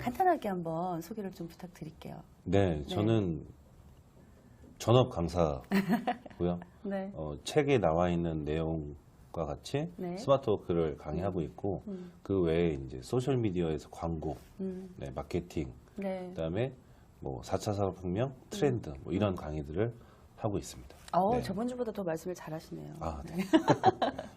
간단하게 한번 소개를 좀 부탁드릴게요. 네, 저는 전업 강사고요. 네. 책에 나와 있는 내용과 같이 네. 스마트 워크를 강의하고 있고 그 외에 이제 소셜 미디어에서 광고, 네, 마케팅, 네. 그다음에 뭐 4차 산업혁명, 트렌드 뭐 이런 강의들을 하고 있습니다. 네. 저번 주보다 더 말씀을 잘하시네요. 아, 네.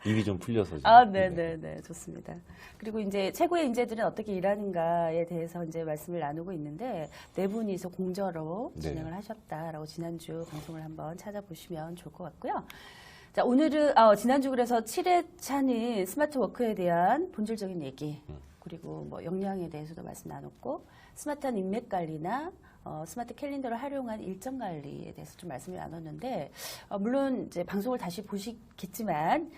입이 좀 풀려서 지금. 네, 좋습니다. 그리고 이제 최고의 인재들은 어떻게 일하는가에 대해서 이제 말씀을 나누고 있는데 네 분이서 공저로 네. 진행을 하셨다라고 지난주 방송을 한번 찾아보시면 좋을 것 같고요. 자, 오늘은 지난주 그래서 7회차는 스마트 워크에 대한 본질적인 얘기 그리고 뭐 역량에 대해서도 말씀 나눴고 스마트한 인맥 관리나 스마트 캘린더를 활용한 일정 관리에 대해서 좀 말씀을 나눴는데 물론 이제 방송을 다시 보시겠지만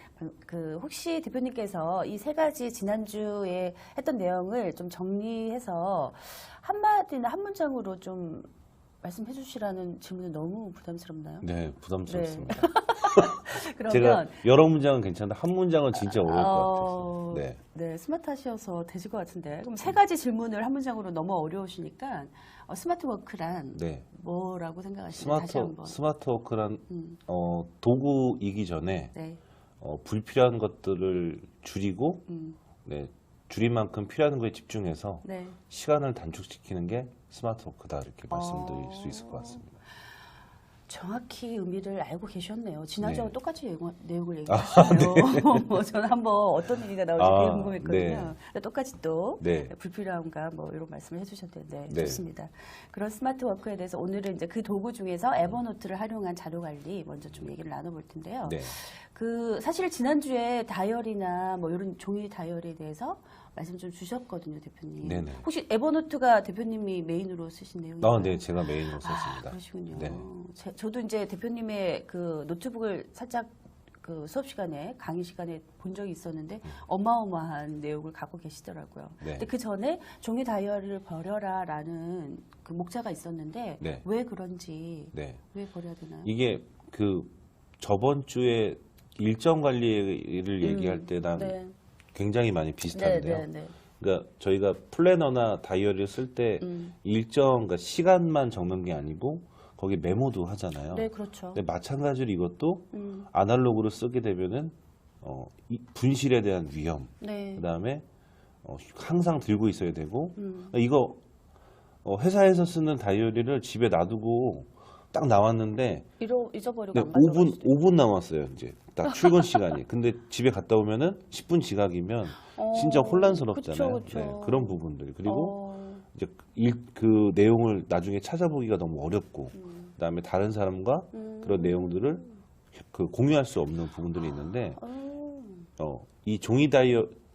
혹시 대표님께서 이 세 가지 지난주에 했던 내용을 좀 정리해서 한마디나 한 문장으로 좀 말씀해 주시라는 질문은 너무 부담스럽나요? 네, 부담스럽습니다. 그러면 제가 여러 문장은 괜찮은데 한 문장은 진짜 어려울 것 같아서. 네. 네, 스마트하셔서 되실 것 같은데 그럼 세 가지 질문을 한 문장으로 너무 어려우시니까 스마트 워크란 네. 뭐라고 생각하시나요? 다시 한번. 스마트 워크란 도구이기 전에 네. 불필요한 것들을 줄이고 네, 줄인 만큼 필요한 거에 집중해서 네. 시간을 단축시키는 게 스마트 워크다 이렇게 말씀드릴 수 있을 것 같습니다. 정확히 의미를 알고 계셨네요. 지난주하고 네. 똑같이 내용을 얘기하시네요. 뭐 저는 한번 어떤 얘기가 나올지 되게 궁금했거든요. 네. 똑같이 또 네. 불필요함과 뭐 이런 말씀을 해주셨는데 네. 좋습니다. 그런 스마트 워크에 대해서 오늘은 이제 그 도구 중에서 에버노트를 활용한 자료 관리 먼저 좀 얘기를 나눠볼 텐데요. 네. 사실 지난주에 다이어리나 뭐 이런 종이 다이어리에 대해서 말씀 좀 주셨거든요, 대표님. 네네. 혹시 에버노트가 대표님이 메인으로 쓰신 내용인가요? 네, 제가 메인으로 썼습니다. 그러시군요. 네. 저도 이제 대표님의 그 노트북을 살짝 그 수업 시간에 강의 시간에 본 적이 있었는데 어마어마한 내용을 갖고 계시더라고요. 네. 근데 그 전에 종이 다이어리를 버려라라는 그 목차가 있었는데 네. 왜 그런지 네. 왜 버려야 되나요? 이게 그 저번 주에 일정 관리를 얘기할 때랑 네. 굉장히 많이 비슷한데요. 네. 그러니까 저희가 플래너나 다이어리를 쓸 때 일정 그러니까 시간만 적는 게 아니고 거기 메모도 하잖아요. 네, 그렇죠. 근데 마찬가지로 이것도 아날로그로 쓰게 되면은 분실에 대한 위험, 네. 그다음에 항상 들고 있어야 되고 이거 회사에서 쓰는 다이어리를 집에 놔두고 딱 나왔는데 잊어버리고 네, 안 가져가시죠. 5분 남았어요. 이제 딱 출근 시간이. 근데 집에 갔다 오면은 10분 지각이면 진짜 혼란스럽잖아요. 그쵸. 네, 그런 부분들. 그리고 이제 그 내용을 나중에 찾아보기가 너무 어렵고 그다음에 다른 사람과 그런 내용들을 공유할 수 없는 부분들이 있는데 이 종이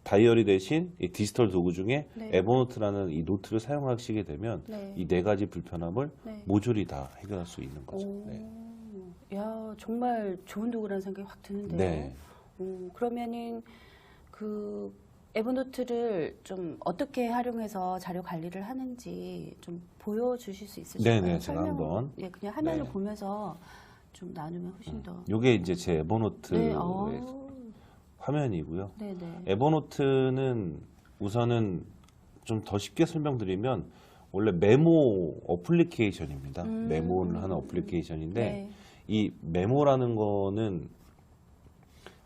다이어리 대신 이 디지털 도구 중에 네. 에버노트라는 이 노트를 사용하시게 되면 네. 이 네 가지 불편함을 네. 모조리 다 해결할 수 있는 거죠. 네. 야, 정말 좋은 도구라는 생각이 확 드는데요. 네. 그러면은 그 에버노트를 좀 어떻게 활용해서 자료 관리를 하는지 좀 보여주실 수 있으실까요? 네네, 제가 한번. 예, 그냥 화면을 네. 보면서 좀 나누면 훨씬 더. 요게 이제 제 에버노트의 네, 화면이고요. 네네. 에버노트는 우선은 좀 더 쉽게 설명드리면 원래 메모 어플리케이션입니다. 메모를 하는 어플리케이션인데 네. 이 메모라는 거는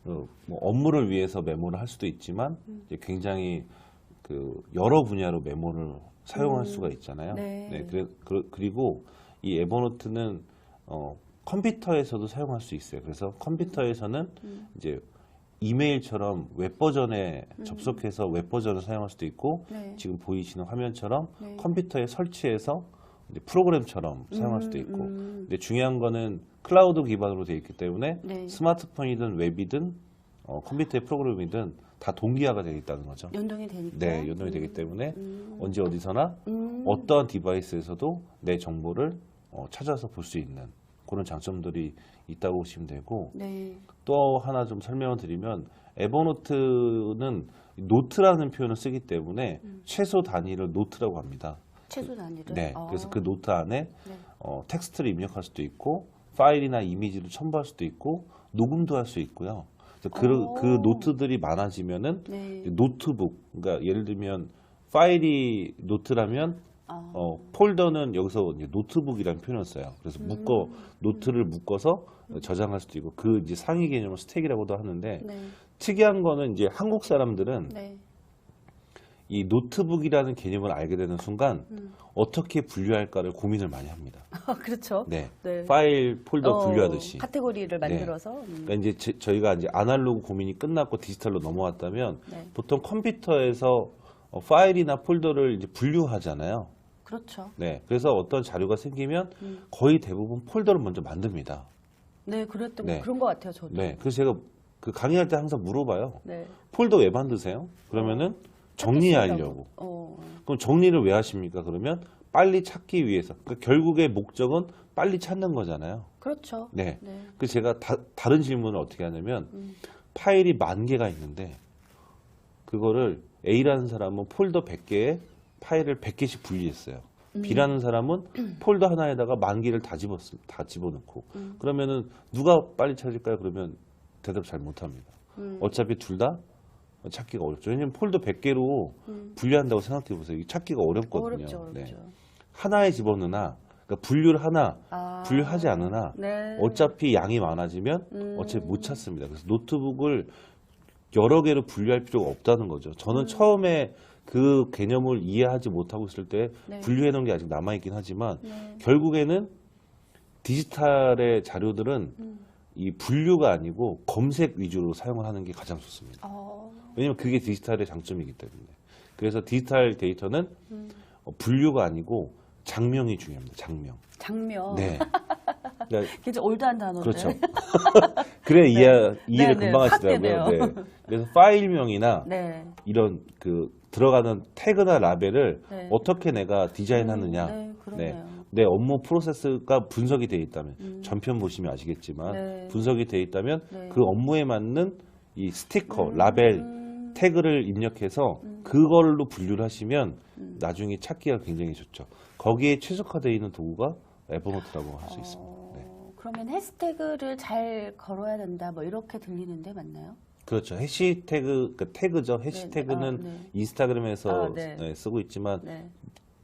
뭐 업무를 위해서 메모를 할 수도 있지만 이제 굉장히 그 여러 분야로 메모를 사용할 수가 있잖아요. 네. 그리고 이 에버노트는 컴퓨터에서도 사용할 수 있어요. 그래서 컴퓨터에서는 이제 이메일처럼 웹버전에 접속해서 웹버전을 사용할 수도 있고 네. 지금 보이시는 화면처럼 네. 컴퓨터에 설치해서 이제 프로그램처럼 사용할 수도 있고 근데 중요한 거는 클라우드 기반으로 되어 있기 때문에 네. 스마트폰이든 웹이든 컴퓨터의 프로그램이든 다 동기화가 되어 있다는 거죠. 연동이 되니까. 네, 연동이 되기 때문에 언제 어디서나 어떠한 디바이스에서도 내 정보를 찾아서 볼 수 있는 그런 장점들이 있다고 보시면 되고 네. 또 하나 좀 설명을 드리면 에버노트는 노트라는 표현을 쓰기 때문에 최소 단위를 노트라고 합니다. 최소 단위를. 네, 그래서 그 노트 안에 네. 텍스트를 입력할 수도 있고 파일이나 이미지를 첨부할 수도 있고 녹음도 할 수 있고요. 그래서 그 노트들이 많아지면은 네. 노트북, 그러니까 예를 들면 파일이 노트라면 폴더는 여기서 이제 노트북이라는 표현을 써요. 그래서 노트를 묶어서 저장할 수도 있고 그 이제 상위 개념을 스택이라고도 하는데 네. 특이한 거는 이제 한국 사람들은 네. 이 노트북이라는 개념을 알게 되는 순간 어떻게 분류할까를 고민을 많이 합니다. 그렇죠. 네. 네. 파일 폴더 분류하듯이. 카테고리를 만들어서. 그러니까 이제 저희가 이제 아날로그 고민이 끝났고 디지털로 넘어왔다면 네. 보통 컴퓨터에서 파일이나 폴더를 이제 분류하잖아요. 그렇죠. 네. 그래서 어떤 자료가 생기면 거의 대부분 폴더를 먼저 만듭니다. 네, 그랬던 네. 그런 것 같아요, 저도. 네. 그래서 제가 그 강의할 때 항상 물어봐요. 네. 폴더 왜 만드세요? 그러면은 정리하려고. 그럼 정리를 왜 하십니까? 그러면 빨리 찾기 위해서. 그러니까 결국의 목적은 빨리 찾는 거잖아요. 그렇죠. 네. 네. 그래서 제가 다른 질문을 어떻게 하냐면 파일이 10,000개가 있는데 그거를 A라는 사람은 폴더 100개에 파일을 100개씩 분리했어요. B라는 사람은 폴더 하나에다가 10,000개를 다 집어넣고 그러면은 누가 빨리 찾을까요? 그러면 대답 잘 못합니다. 어차피 둘 다 찾기가 어렵죠. 왜냐면 폴더 100개로 분류한다고 생각해 보세요. 이게 찾기가 어렵거든요. 어렵죠. 네. 하나에 집어넣으나 그러니까 분류를 하나 분류하지 않으나 네. 어차피 양이 많아지면 어차피 못 찾습니다. 그래서 노트북을 여러 개로 분류할 필요가 없다는 거죠. 저는 처음에 그 개념을 이해하지 못하고 있을 때 네. 분류해 놓은 게 아직 남아있긴 하지만 결국에는 디지털의 자료들은 이 분류가 아니고 검색 위주로 사용을 하는 게 가장 좋습니다. 왜냐면 그게 디지털의 장점이기 때문에. 그래서 디지털 데이터는 분류가 아니고 장명이 중요합니다. 장명. 장명. 네. 그러니까 굉장히 올드한 단어인데. 그렇죠. 그래 이해를 네, 금방 확 하시더라고요. 되네요. 네. 그래서 파일명이나 네. 이런 그 들어가는 태그나 라벨을 네. 어떻게 내가 디자인하느냐. 네, 그러네요. 내 업무 프로세스가 분석이 되어 있다면 전편 보시면 아시겠지만 네. 분석이 되어 있다면 네. 그 업무에 맞는 이 스티커, 라벨, 태그를 입력해서 그걸로 분류를 하시면 나중에 찾기가 굉장히 좋죠. 거기에 최적화되어 있는 도구가 에버노트라고 할 수 있습니다. 네. 그러면 해시태그를 잘 걸어야 된다, 뭐 이렇게 들리는데 맞나요? 그렇죠. 해시태그, 그러니까 태그죠. 해시태그는 네. 인스타그램에서 네. 쓰고 있지만 네.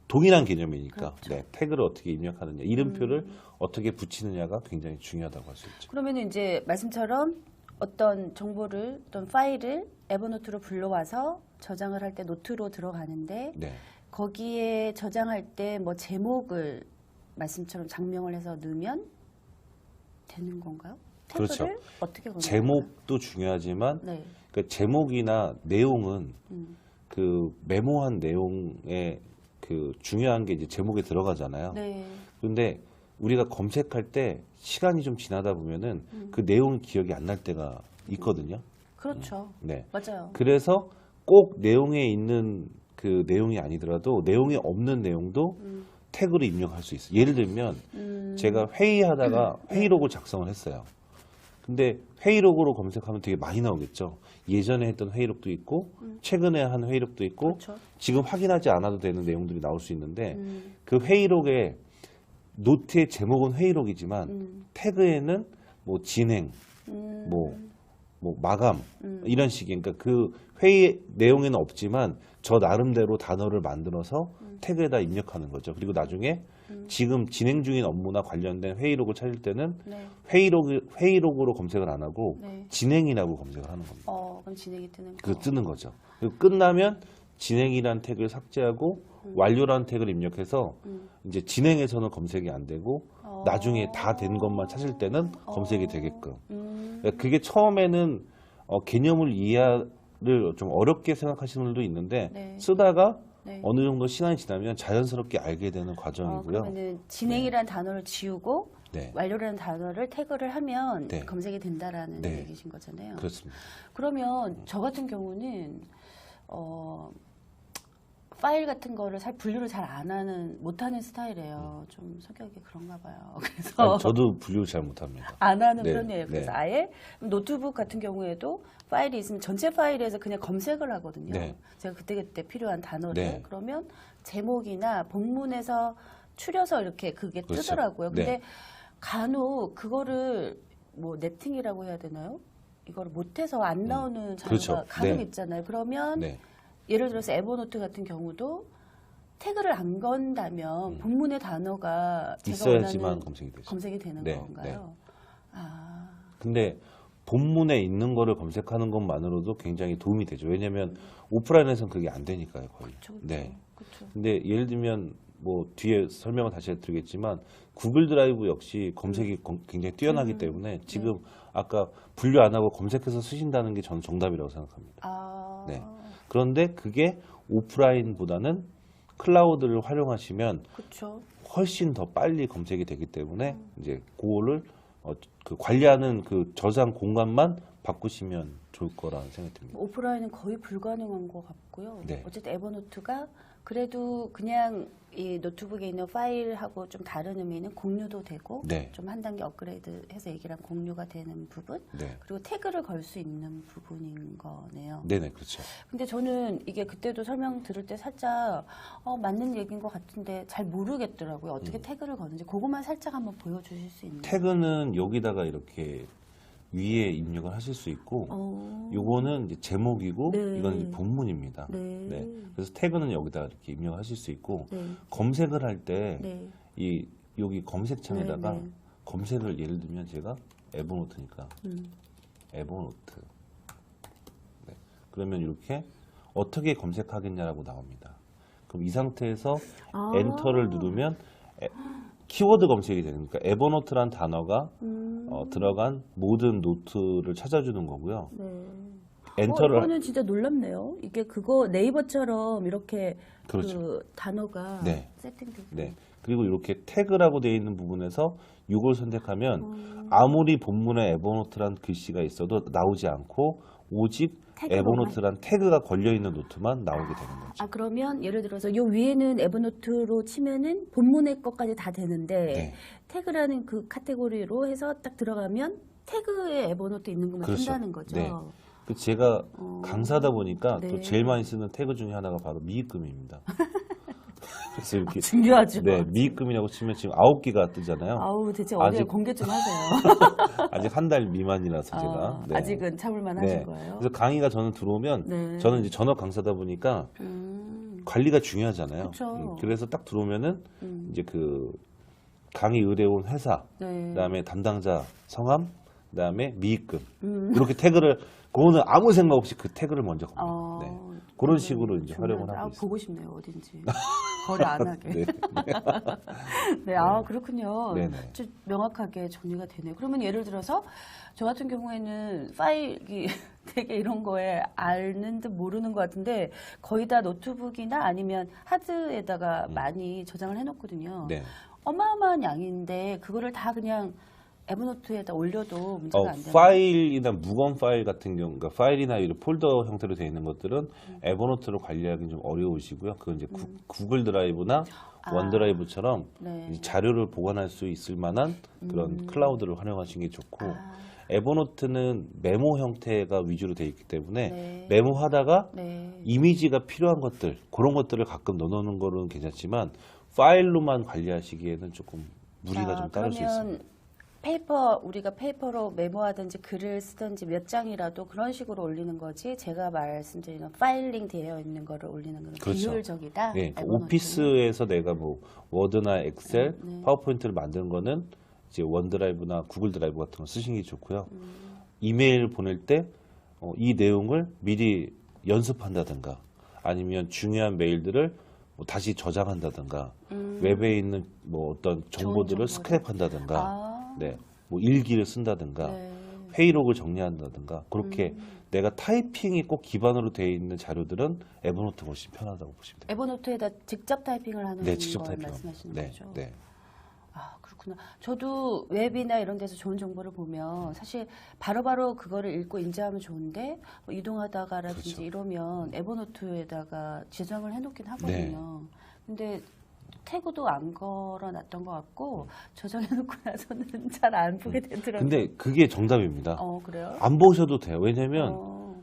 동일한 개념이니까 그렇죠. 네, 태그를 어떻게 입력하느냐, 이름표를 어떻게 붙이느냐가 굉장히 중요하다고 할 수 있죠. 그러면 이제 말씀처럼 어떤 정보를, 어떤 파일을 에버노트로 불러와서 저장을 할 때 노트로 들어가는데 네. 거기에 저장할 때 뭐 제목을 말씀처럼 장명을 해서 넣으면 되는 건가요? 태그를 그렇죠. 어떻게 걸어요? 제목도 중요하지만 네. 그 제목이나 내용은 그 메모한 내용에 그 중요한 게 이제 제목에 들어가잖아요. 네. 그런데 우리가 검색할 때 시간이 좀 지나다 보면은 그 내용이 기억이 안 날 때가 있거든요. 그렇죠. 네. 맞아요. 그래서 꼭 내용에 있는 그 내용이 아니더라도 내용이 없는 내용도 태그로 입력할 수 있어요. 예를 들면 제가 회의하다가 회의록을 작성을 했어요. 근데 회의록으로 검색하면 되게 많이 나오겠죠. 예전에 했던 회의록도 있고 최근에 한 회의록도 있고 그렇죠. 지금 확인하지 않아도 되는 내용들이 나올 수 있는데 그 회의록에 노트의 제목은 회의록이지만 태그에는 뭐 진행, 뭐 마감 이런 식의 그러니까 그 회의 내용에는 없지만 저 나름대로 단어를 만들어서 태그에다 입력하는 거죠. 그리고 나중에 지금 진행 중인 업무나 관련된 회의록을 찾을 때는 네. 회의록으로 검색을 안 하고 네. 진행이라고 검색을 하는 겁니다. 그럼 진행이 뜨는 거. 그 뜨는 거죠. 그리고 끝나면 진행이라는 태그를 삭제하고 완료라는 태그를 입력해서 이제 진행에서는 검색이 안 되고 나중에 다 된 것만 찾을 때는 검색이 되게끔. 그러니까 그게 처음에는 개념을 이해를 좀 어렵게 생각하시는 분들도 있는데 네. 쓰다가 네. 어느 정도 시간이 지나면 자연스럽게 알게 되는 과정이고요. 그러면은 진행이라는 단어를 지우고 네. 완료라는 단어를 태그를 하면 네. 검색이 된다라는 네. 얘기신 거잖아요. 그렇습니다. 그러면 저 같은 경우는 파일 같은 거를 분류를 잘 안 하는 못하는 스타일이에요. 좀 성격이 그런가 봐요. 그래서 아니, 저도 분류를 잘 못합니다. 안 하는 네, 편이에요. 그래서 네. 아예 노트북 같은 경우에도 파일이 있으면 전체 파일에서 그냥 검색을 하거든요. 네. 제가 그때그때 필요한 단어를 네. 그러면 제목이나 본문에서 추려서 이렇게 그게 그렇죠. 뜨더라고요. 근데 네. 간혹 그거를 뭐 랩팅이라고 해야 되나요? 이거를 못해서 안 나오는 자료가 그렇죠. 간혹 네. 있잖아요. 그러면 네. 예를 들어서 에버노트 같은 경우도 태그를 안 건다면 본문의 단어가 제가 있어야지만 원하는 검색이 되죠. 검색이 되는 네, 건가요? 아, 근데 본문에 있는 거를 검색하는 것만으로도 굉장히 도움이 되죠. 왜냐하면 오프라인에서는 그게 안 되니까요, 거의. 그쵸. 네. 그쵸. 근데 예를 들면 뭐 뒤에 설명을 다시 해드리겠지만 구글 드라이브 역시 검색이 굉장히 뛰어나기 때문에 지금 아까 분류 안 하고 검색해서 쓰신다는 게 저는 정답이라고 생각합니다. 아, 네. 그런데 그게 오프라인보다는 클라우드를 활용하시면 그쵸. 훨씬 더 빨리 검색이 되기 때문에 이제 그거를 그 관리하는 그 저장 공간만 바꾸시면 좋을 거라는 생각이 듭니다. 오프라인은 거의 불가능한 것 같고요. 네. 어쨌든 에버노트가 그래도 그냥 이 노트북에 있는 파일하고 좀 다른 의미는 공유도 되고 네. 좀 한 단계 업그레이드해서 얘기를 하면 공유가 되는 부분 네. 그리고 태그를 걸 수 있는 부분인 거네요. 네네, 그렇죠. 근데 저는 이게 그때도 설명 들을 때 살짝 맞는 얘기인 것 같은데 잘 모르겠더라고요. 어떻게 태그를 거는지 그것만 살짝 한번 보여주실 수 있나요? 태그는 여기다가 이렇게 위에 입력을 하실 수 있고 요거는 이제 제목이고 네. 이건 이제 본문입니다. 네. 그래서 태그는 여기다가 이렇게 입력하실 수 있고 네. 검색을 할 때 이 네. 여기 검색창에다가 네, 네. 검색을 예를 들면 제가 에버노트니까 에버노트 네. 그러면 이렇게 어떻게 검색하겠냐라고 나옵니다. 그럼 이 상태에서 엔터를 누르면 키워드 검색이 되는 거니까 에버노트란 단어가 들어간 모든 노트를 찾아주는 거고요. 네. 엔터를 이거는 진짜 놀랍네요. 이게 그거 네이버처럼 이렇게 그렇죠. 그 단어가 네. 세팅되고. 네. 그리고 이렇게 태그라고 되어 있는 부분에서 이걸 선택하면 아무리 본문에 에버노트란 글씨가 있어도 나오지 않고 오직 태그로만. 에버노트란 태그가 걸려 있는 노트만 나오게 되는 거죠. 아 그러면 예를 들어서 요 위에는 에버노트로 치면은 본문의 것까지 다 되는데 네. 태그라는 그 카테고리로 해서 딱 들어가면 태그에 에버노트 있는 것만 그렇죠. 뜬다는 거죠. 네. 그 제가 강사다 보니까 네. 또 제일 많이 쓰는 태그 중에 하나가 바로 미입금입니다. 그래서 이렇게 중요하죠. 네, 미입금이라고 치면 지금 9개가 뜨잖아요. 아우 대체 어제 아직- 공개 좀 하세요. 아직 한 달 미만이라서 제가. 아, 네. 아직은 참을만 네. 하신 거예요. 그래서 강의가 저는 들어오면 네. 저는 이제 전업 강사다 보니까 관리가 중요하잖아요. 그쵸. 그래서 딱 들어오면은 이제 그 강의 의뢰온 회사, 네. 그다음에 담당자 성함, 그다음에 미입금 이렇게 태그를 그거는 아무 생각 없이 그 태그를 먼저 겁니다. 네. 그런 식으로 이제 활용을 하고 있습니다. 보고 싶네요, 어딘지. 거리 안 하게. 네. 네, 아, 그렇군요. 네네. 좀 명확하게 정리가 되네요. 그러면 예를 들어서 저 같은 경우에는 파일이 되게 이런 거에 아는 듯 모르는 것 같은데 거의 다 노트북이나 아니면 하드에다가 많이 저장을 해놓거든요. 네. 어마어마한 양인데 그거를 다 그냥 에버노트에다 올려도 문제가 안 되나요? 파일이나 무건 파일 같은 경우, 그러니까 파일이나 이런 폴더 형태로 되어 있는 것들은 에버노트로 관리하기 좀 어려우시고요. 그건 이제 구글 드라이브나 원드라이브처럼 네. 이 자료를 보관할 수 있을 만한 그런 클라우드를 활용하시는 게 좋고, 에버노트는 메모 형태가 위주로 되어 있기 때문에 네. 메모하다가 네. 이미지가 필요한 것들, 그런 것들을 가끔 넣어놓는 거는 괜찮지만 파일로만 관리하시기에는 조금 무리가 좀 따를 수 있습니다. 그러면 우리가 페이퍼로 메모하든지 글을 쓰든지 몇 장이라도 그런 식으로 올리는 거지 제가 말씀드리는 파일링 되어 있는 거를 올리는 건 그렇죠. 비효율적이다. 네, 그 에버노트는. 오피스에서 내가 뭐 워드나 엑셀, 파워포인트를 만드는 거는 이제 원드라이브나 구글 드라이브 같은 거 쓰시는 게 좋고요. 이메일 보낼 때 이 내용을 미리 연습한다든가 아니면 중요한 메일들을 뭐 다시 저장한다든가 웹에 있는 뭐 어떤 정보들을 스크랩한다든가 네, 뭐 일기를 쓴다든가 네. 회의록을 정리한다든가 그렇게 내가 타이핑이 꼭 기반으로 되어 있는 자료들은 에버노트가 훨씬 편하다고 보시면 돼요. 에버노트에다 직접 타이핑을 하는 네, 직접 걸 타이핑. 말씀하시는 네, 거죠? 네. 아, 그렇구나. 저도 웹이나 이런 데서 좋은 정보를 보면 사실 바로바로 그거를 읽고 인지하면 좋은데 뭐 이동하다가라든지 그렇죠. 이러면 에버노트에다가 저장을 해놓긴 하거든요. 근데 태그도 안 걸어놨던 것 같고 저장해놓고 나서는 잘 안 보게 되더라고요. 근데 그게 정답입니다. 그래요? 안 보셔도 돼요. 왜냐면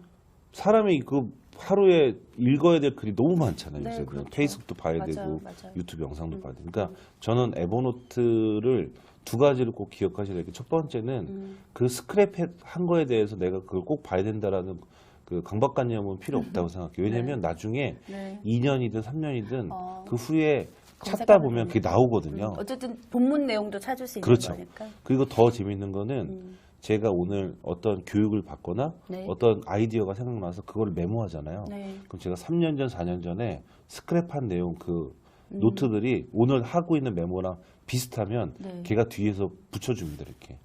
사람이 그 하루에 읽어야 될 글이 너무 많잖아요. 네, 요새 그렇죠. 페이스북도 봐야 맞아요, 되고 맞아요. 유튜브 영상도 봐야 되고. 그러니까 저는 에버노트를 두 가지를 꼭 기억하셔야 돼요. 첫 번째는 그 스크랩 한 거에 대해서 내가 그걸 꼭 봐야 된다라는 그 강박관념은 필요 없다고 생각해요. 왜냐하면 나중에 네. 2년이든 3년이든 어. 그 후에 찾다 검색하면 보면 그게 나오거든요. 어쨌든 본문 내용도 찾을 수 있는 그렇죠. 거니까. 그리고 더 재밌는 거는 제가 오늘 어떤 교육을 받거나 네. 어떤 아이디어가 생각나서 그걸 메모하잖아요. 네. 그럼 제가 3년 전, 4년 전에 스크랩한 내용 그 노트들이 오늘 하고 있는 메모랑 비슷하면 네. 걔가 뒤에서 붙여줍니다. 이렇게.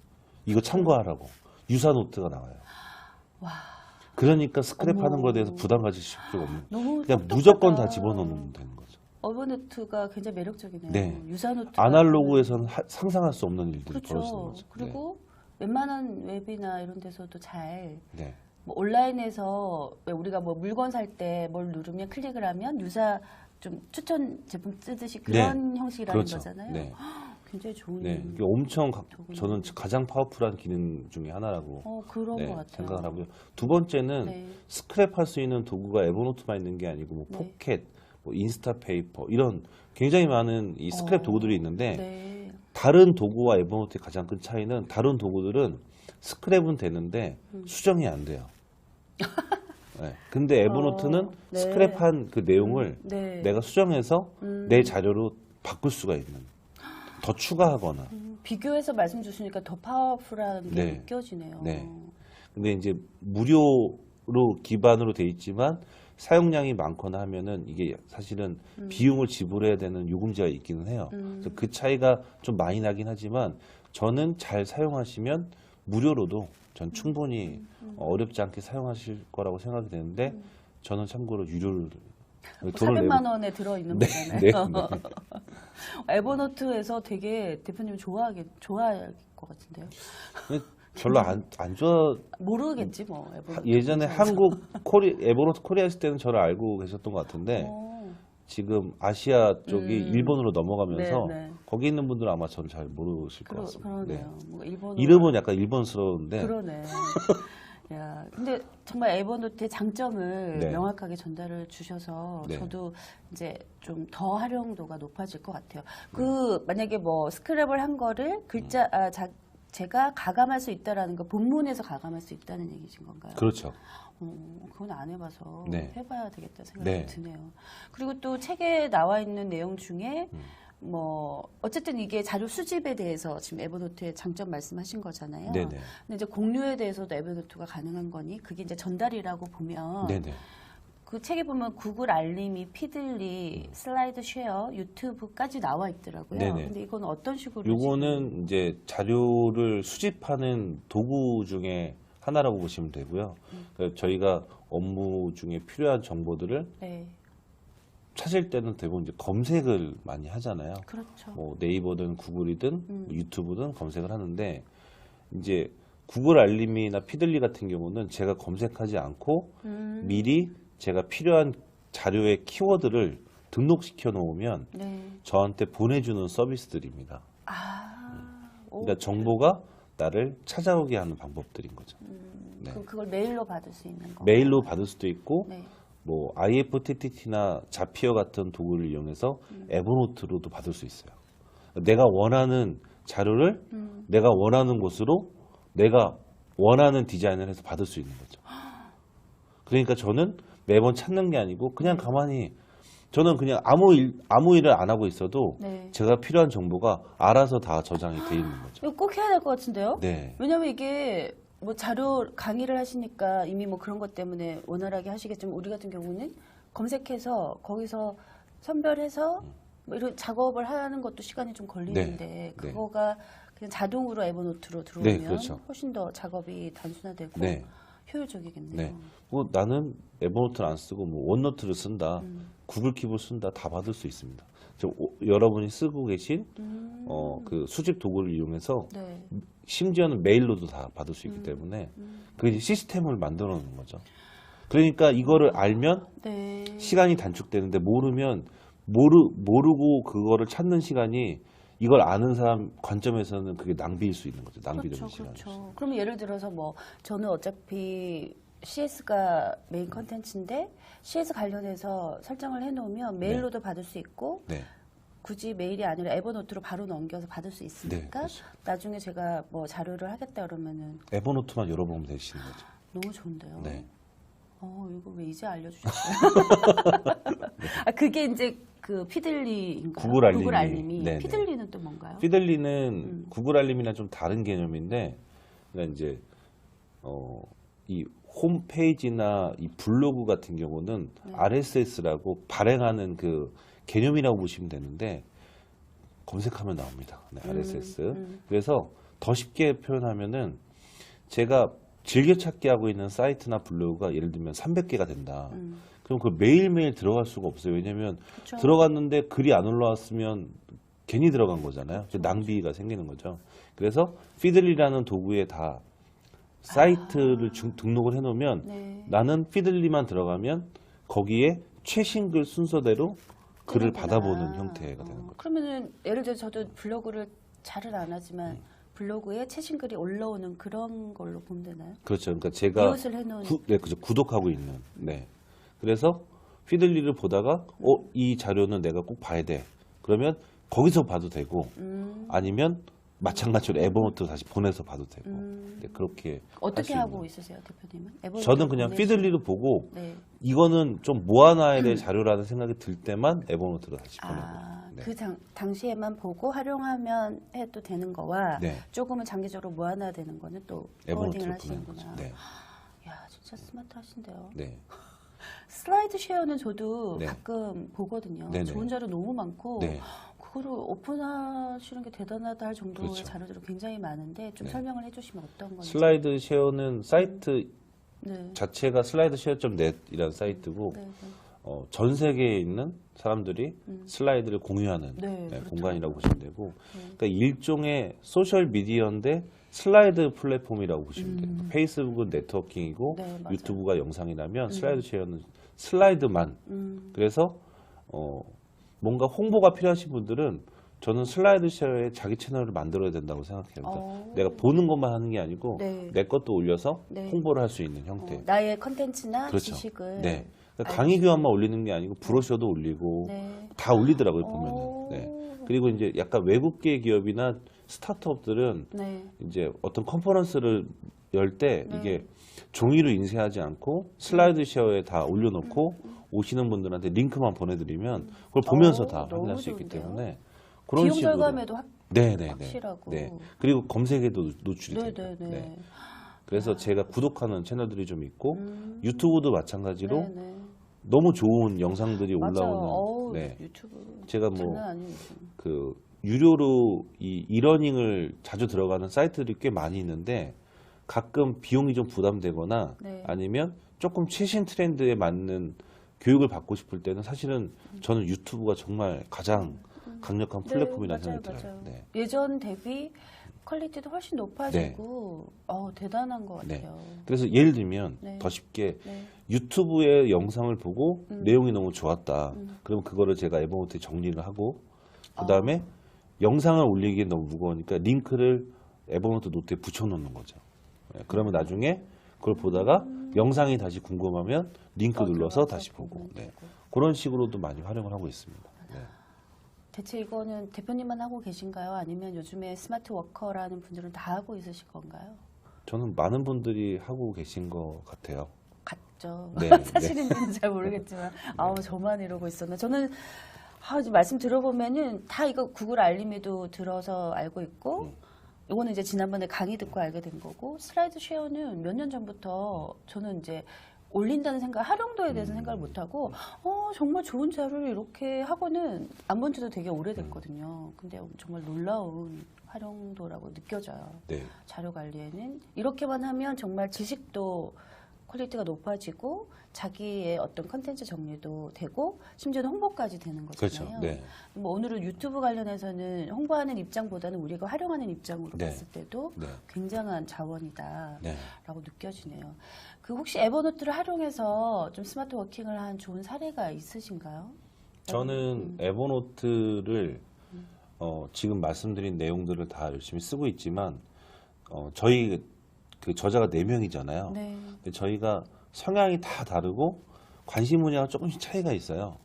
이거 참고하라고. 유사 노트가 나와요. 와. 그러니까 스크랩하는 어머. 거에 대해서 부담 가지실 필요가 없는. 너무 그냥 똑똑하다. 무조건 다 집어넣으면 되는 거죠. 어버노트가 굉장히 매력적이네요. 네. 유사노트. 아날로그에서는 상상할 수 없는 일들이 그렇죠. 벌어지는 거죠. 그리고 웬만한 웹이나 이런 데서도 잘 네. 뭐 온라인에서 왜 우리가 뭐 물건 살 때 뭘 누르면 클릭을 하면 유사 좀 추천 제품 쓰듯이 그런 형식이라는 그렇죠. 거잖아요. 네. 굉장히 좋은. 네. 이게 엄청 좋은 저는 가장 파워풀한 기능 중에 하나라고 그런 네, 것 같아요. 생각을 하고요. 두 번째는 네. 스크랩할 수 있는 도구가 에버노트만 있는 게 아니고 뭐 네. 포켓, 뭐 인스타 페이퍼 이런 굉장히 많은 이 스크랩 도구들이 있는데 네. 다른 도구와 에버노트의 가장 큰 차이는 다른 도구들은 스크랩은 되는데 수정이 안 돼요. 네. 근데 에버노트는 네. 스크랩한 그 내용을 네. 내가 수정해서 내 자료로 바꿀 수가 있는 더 추가하거나 비교해서 말씀 주시니까 더 파워풀한 게 네. 느껴지네요. 네. 근데 이제 무료로 기반으로 돼 있지만 사용량이 많거나 하면은 이게 사실은 비용을 지불해야 되는 요금제가 있기는 해요. 그래서 그 차이가 좀 많이 나긴 하지만 저는 잘 사용하시면 무료로도 전 충분히 어렵지 않게 사용하실 거라고 생각이 되는데 저는 참고로 유료를 돈을 400만 원에 들어있는 네, 거잖아요. 네, 에버노트에서 되게 대표님 좋아할 것 같은데요. 근데 별로 안 좋아. 모르겠지 뭐. 에버노트 예전에 괜찮아서. 에버노트 코리아 있을 때는 저를 알고 계셨던 것 같은데 지금 아시아 쪽이 일본으로 넘어가면서 네, 네. 거기 있는 분들은 아마 저를 잘 모르실 것 같습니다. 그러네요. 뭔가 일본어 이름은 약간 일본스러운데 그러네. 야, 근데 정말 에버노트의 장점을 네. 명확하게 전달을 주셔서 네. 저도 이제 좀 더 활용도가 높아질 것 같아요. 그 만약에 뭐 스크랩을 한 거를 글자 제가 가감할 수 있다라는 거 본문에서 가감할 수 있다는 얘기신 건가요? 그렇죠. 그건 안 해봐서 네. 해봐야 되겠다 생각이 네. 드네요. 그리고 또 책에 나와 있는 내용 중에 뭐 어쨌든 이게 자료 수집에 대해서 지금 에버노트의 장점 말씀하신 거잖아요. 네네. 근데 이제 공유에 대해서도 에버노트가 가능한 거니 그게 이제 전달이라고 보면 네네. 그 책에 보면 구글 알림이, 피들리, 슬라이드 쉐어, 유튜브까지 나와 있더라고요. 네네. 근데 이건 어떤 식으로? 요거는 이제 자료를 수집하는 도구 중에 하나라고 보시면 되고요. 그러니까 저희가 업무 중에 필요한 정보들을 네, 찾을 때는 대부분 이제 검색을 많이 하잖아요. 그렇죠. 뭐 네이버든 구글이든 유튜브든 검색을 하는데 이제 구글 알림이나 피들리 같은 경우는 제가 검색하지 않고 미리 제가 필요한 자료의 키워드를 등록시켜 놓으면 네. 저한테 보내주는 서비스들입니다. 오, 그러니까 정보가 나를 찾아오게 하는 방법들인 거죠. 네. 그럼 그걸 메일로 받을 수 있는 거. 메일로 받을 수도 있고 네. 뭐 IFTTT나 자피어 같은 도구를 이용해서 에버노트로도 받을 수 있어요. 내가 원하는 자료를 내가 원하는 곳으로 내가 원하는 디자인을 해서 받을 수 있는 거죠. 그러니까 저는 매번 찾는 게 아니고 그냥 가만히 저는 그냥 아무 일을 안 하고 있어도 네. 제가 필요한 정보가 알아서 다 저장이 돼 있는 거죠. 이거 꼭 해야 될 것 같은데요? 네. 왜냐면 이게 뭐 자료 강의를 하시니까 이미 뭐 그런 것 때문에 원활하게 하시겠지만 우리 같은 경우는 검색해서 거기서 선별해서 뭐 이런 작업을 하는 것도 시간이 좀 걸리는데 네. 그거가 그냥 자동으로 에버노트로 들어오면 네, 그렇죠. 훨씬 더 작업이 단순화되고 네. 효율적이겠네요. 네. 뭐 나는 에버노트를 안 쓰고 뭐 원노트를 쓴다, 구글 킵을 쓴다 다 받을 수 있습니다. 여러분이 쓰고 계신 그 수집 도구를 이용해서 네. 심지어는 메일로도 다 받을 수 있기 때문에 그 이제 시스템을 만들어 놓는 거죠. 그러니까 이거를 알면 네. 시간이 단축되는데 모르면 모르고 그거를 찾는 시간이 이걸 아는 사람 관점에서는 그게 낭비일 수 있는 거죠. 낭비되는 그렇죠, 시간이. 그렇죠. 그러면 예를 들어서 뭐 저는 어차피 CS가 메인 컨텐츠인데 CS 관련해서 설정을 해놓으면 메일로도 받을 수 있고 네. 굳이 메일이 아니라 에버노트로 바로 넘겨서 받을 수 있으니까 그렇죠. 나중에 제가 뭐 자료를 하겠다 그러면은 에버노트만 열어보면 되시는 거죠. 너무 좋은데요. 네. 이거 왜 이제 알려주셨어요? 아, 그게 이제 그 피들리인가요? 구글 알림이. 네네. 피들리는 또 뭔가요? 피들리는 구글 알림이랑 좀 다른 개념인데, 그러니까 이제 이 홈페이지나 이 블로그 같은 경우는 네. RSS라고 발행하는 그 개념이라고 보시면 되는데 검색하면 나옵니다. 네, RSS. 그래서 더 쉽게 표현하면은 제가 즐겨찾기 하고 있는 사이트나 블로그가 예를 들면 300개가 된다. 그럼 그 매일매일 들어갈 수가 없어요. 왜냐면 그쵸. 들어갔는데 글이 안 올라왔으면 괜히 들어간 거잖아요. 낭비가 생기는 거죠. 그래서 피들리라는 도구에 다 사이트를 등록을 해놓으면 네. 나는 피들리만 들어가면 거기에 최신 글 순서대로 글을 뜨는구나. 받아보는 형태가 되는 거죠. 그러면은 예를 들어 저도 블로그를 잘은 안 하지만 블로그에 최신 글이 올라오는 그런 걸로 보면 되나요? 그렇죠. 그러니까 제가 이웃을 해놓은 네, 그렇죠. 구독하고 있는. 네. 그래서 피들리를 보다가 이 자료는 내가 꼭 봐야 돼. 그러면 거기서 봐도 되고 아니면 마찬가지로 에버노트 다시 보내서 봐도 되고. 네, 그렇게 어떻게 할 수 하고 있는. 있으세요, 대표님은? 에버노트 저는 그냥 보내시- 피들리를 보고 네. 이거는 좀 모아놔야 될 자료라는 생각이 들 때만 에버노트로 다시 보내고. 네. 그 당시에만 보고 활용하면 해도 되는 거와 네. 조금은 장기적으로 모아놔야 되는 거는 또 에버노트로 포워딩을 보내는 거죠. 하시는구나. 네. 야, 진짜 스마트하신데요. 네. 슬라이드 쉐어는 저도 네. 가끔 보거든요. 네네. 좋은 자료 너무 많고 네. 그거를 오픈하시는 게 대단하다 할 정도의 그렇죠. 자료들이 굉장히 많은데 좀 네. 설명을 해주시면 어떤 건지. 슬라이드 쉐어는 사이트 네. 자체가 슬라이드 쉐어.net이라는 사이트고 네, 네. 전 세계에 있는 사람들이 슬라이드를 공유하는 네, 그렇죠. 공간이라고 보시면 되고, 그러니까 일종의 소셜 미디어인데 슬라이드 플랫폼이라고 보시면 돼요. 페이스북은 네트워킹이고 네, 맞아요. 유튜브가 영상이라면 슬라이드 쉐어는 슬라이드만. 그래서 뭔가 홍보가 필요하신 분들은 저는 슬라이드 쉐어에 자기 채널을 만들어야 된다고 생각해요. 그러니까 내가 보는 것만 하는 게 아니고 네. 내 것도 올려서 네. 홍보를 할 수 있는 형태. 나의 컨텐츠나 그렇죠. 지식을 네. 그러니까 강의 교환만 올리는 게 아니고 브로셔도 올리고 네. 다 올리더라고요, 오. 보면은. 네. 그리고 이제 약간 외국계 기업이나 스타트업들은 네. 이제 어떤 컨퍼런스를 열 때 네. 이게 종이로 인쇄하지 않고 슬라이드 쉐어에 다 올려놓고 오시는 분들한테 링크만 보내드리면 그걸 보면서 다 너무 확인할 수 있기 좋은데요? 때문에 그런 비용 식으로. 절감에도 네네네. 확실하고. 네. 그리고 검색에도 노출이 네, 돼요. 네, 네. 네. 그래서 제가 구독하는 채널들이 좀 있고 유튜브도 마찬가지로 네, 네. 너무 좋은 영상들이 맞아요. 올라오는. 어우, 네. 유튜브 제가 뭐 장난 아니에요. 그 유료로 이 이러닝을 자주 들어가는 사이트들이 꽤 많이 있는데 가끔 비용이 좀 부담되거나 네. 아니면 조금 최신 트렌드에 맞는 교육을 받고 싶을 때는 사실은 저는 유튜브가 정말 가장 강력한 플랫폼이라는 네, 생각이 맞아요, 들어요. 맞아요. 네. 예전 대비 퀄리티도 훨씬 높아지고 대단한 것 네. 같아요. 그래서 예를 들면 네. 더 쉽게 네. 유튜브의 영상을 보고 내용이 너무 좋았다. 그러면 그거를 제가 에버노트에 정리를 하고 그 다음에 영상을 올리기엔 너무 무거우니까 링크를 에버노트 노트에 붙여놓는 거죠. 네, 그러면 나중에 그걸 보다가 영상이 다시 궁금하면 링크 눌러서 들어가서 다시 보고 보면 네. 되고. 그런 식으로도 많이 활용을 하고 있습니다. 네. 대체 이거는 대표님만 하고 계신가요? 아니면 요즘에 스마트 워커라는 분들은 다 하고 있으실 건가요? 저는 많은 분들이 하고 계신 것 같아요. 같죠. 네, 사실인지는 잘 모르겠지만 아우 저만 이러고 있었나. 저는 지금 말씀 들어보면은 다 이거 구글 알림에도 들어서 알고 있고 이거는 이제 지난번에 강의 듣고 알게 된 거고 슬라이드 쉐어는 몇 년 전부터 저는 이제 올린다는 생각, 활용도에 대해서 생각을 못 하고 정말 좋은 자료를 이렇게 하고는 안 본 지도 되게 오래됐거든요. 근데 정말 놀라운 활용도라고 느껴져요. 네. 자료 관리에는 이렇게만 하면 정말 지식도 퀄리티가 높아지고 자기의 어떤 컨텐츠 정리도 되고 심지어는 홍보까지 되는 그렇죠. 거잖아요. 네. 뭐 오늘은 유튜브 관련해서는 홍보하는 입장보다는 우리가 활용하는 입장으로 네. 봤을 때도 네. 굉장한 자원이다라고 네. 느껴지네요. 그 혹시 에버노트를 활용해서 좀 스마트 워킹을 한 좋은 사례가 있으신가요? 저는 에버노트를 지금 말씀드린 내용들을 다 열심히 쓰고 있지만 저희 그 저자가 4명이잖아요. 네. 근데 저희가 성향이 다 다르고 관심 분야가 조금씩 차이가 있어요.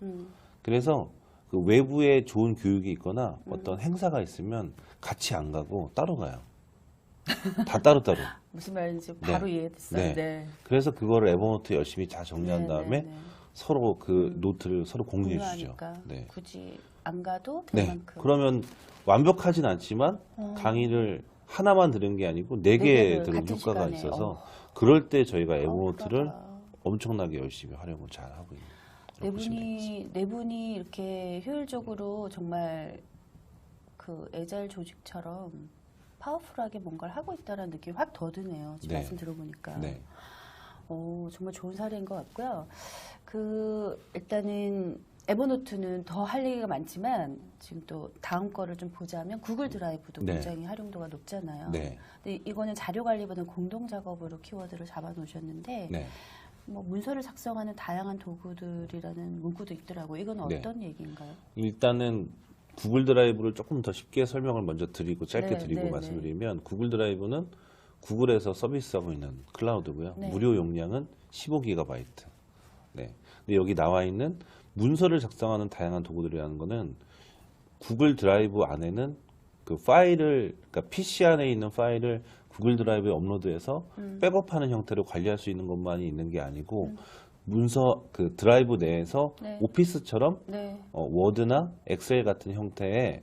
그래서 그 외부에 좋은 교육이 있거나 어떤 행사가 있으면 같이 안 가고 따로 가요. 다 따로따로. 무슨 말인지 네. 바로 이해됐어요. 네. 그래서 그거를 에버노트 열심히 잘 정리한 네, 다음에 네, 네. 서로 그 노트를 서로 공유해 주죠. 공유하니까 네. 굳이 안 가도 될 네. 만큼. 그러면 완벽하진 않지만 강의를 하나만 들은 게 아니고 네 개 개를 들은 같은 효과가 시간에. 있어서 그럴 때 저희가 에버노트를 그러다. 엄청나게 열심히 활용을 잘 하고 있는. 네 분이 이렇게 효율적으로 정말 그 애잘 조직처럼 파워풀하게 뭔가를 하고 있다는 느낌이 확 더 드네요. 지금 네. 말씀 들어보니까. 네. 정말 좋은 사례인 것 같고요. 일단은 에버노트는 더 할 얘기가 많지만 지금 또 다음 거를 좀 보자면 구글 드라이브도 네. 굉장히 활용도가 높잖아요. 네. 근데 이거는 자료 관리보다는 공동 작업으로 키워드를 잡아 놓으셨는데 네. 뭐 문서를 작성하는 다양한 도구들이라는 문구도 있더라고요. 이건 네. 어떤 얘기인가요? 일단은 구글 드라이브를 조금 더 쉽게 설명을 먼저 드리고 짧게 네, 드리고 네, 말씀드리면 구글 드라이브는 구글에서 서비스하고 있는 클라우드고요. 네. 무료 용량은 15GB. 네. 근데 여기 나와 있는 문서를 작성하는 다양한 도구들이라는 거는 구글 드라이브 안에는 그 파일을, 그러니까 PC 안에 있는 파일을 구글 드라이브에 업로드해서 백업하는 형태로 관리할 수 있는 것만이 있는 게 아니고 문서 그 드라이브 내에서 네. 오피스처럼 네. 워드나 엑셀 같은 형태의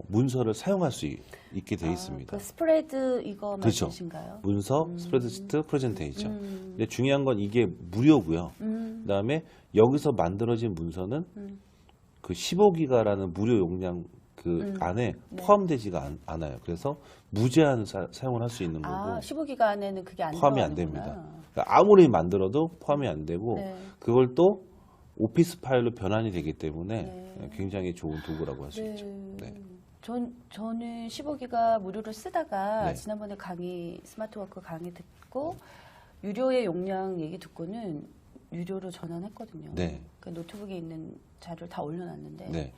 문서를 사용할 수 있게 되어 있습니다. 그 스프레드 이거 그렇죠. 말씀이신가요? 문서, 스프레드시트, 프레젠테이션. 근데 중요한 건 이게 무료고요. 그다음에 여기서 만들어진 문서는 그 15기가라는 무료 용량 그 안에 네. 포함되지가 않아요. 그래서 무제한 사용을 할 수 있는 거고 15기가 안에는 그게 안 포함이 안 들어가는구나. 됩니다. 그러니까 아무리 만들어도 포함이 안 되고 네. 그걸 또 오피스 파일로 변환이 되기 때문에 네. 굉장히 좋은 도구라고 할 수 네. 있죠. 네. 저는 15기가 무료로 쓰다가 네. 지난번에 스마트워크 강의 듣고 유료의 용량 얘기 듣고는 유료로 전환했거든요. 네. 그 노트북에 있는 자료를 다 올려놨는데 네.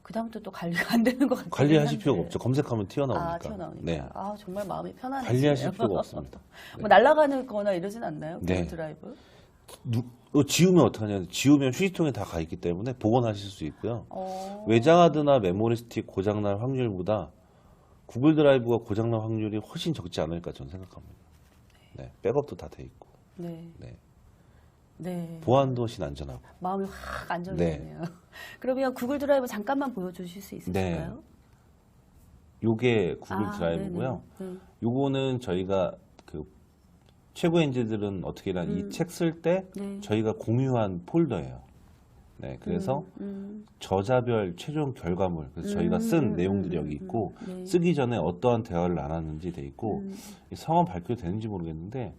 그다음부터 또 관리가 안 되는 것 같아요. 관리하실 필요가 없죠. 검색하면 튀어나오니까. 튀어나오니까. 네. 정말 마음이 편안해요. 관리하실 필요가 없습니다. 뭐 날아가는 거나 이러진 않나요? 네. 구글 드라이브? 지우면 어떡하냐. 지우면 휴지통에 다 가 있기 때문에 복원하실 수 있고요. 어. 외장하드나 메모리 스틱 고장날 확률보다 구글 드라이브가 고장날 확률이 훨씬 적지 않을까 저는 생각합니다. 네. 백업도 다 돼 있고. 네. 네. 네. 보안도 훨씬 안전하고. 마음이 확 안정되네요. 그러면 구글 드라이브 잠깐만 보여주실 수 있으실까요? 요게 구글 드라이브고요. 네네. 네. 요거는 저희가 그 최고 엔지들은 어떻게든 이 책 쓸 때 네. 저희가 공유한 폴더예요. 네, 그래서 저자별 최종 결과물, 그래서 저희가 쓴 내용들이 여기 있고 네. 쓰기 전에 어떠한 대화를 나눴는지 돼 있고 이 성함 발표되는지 모르겠는데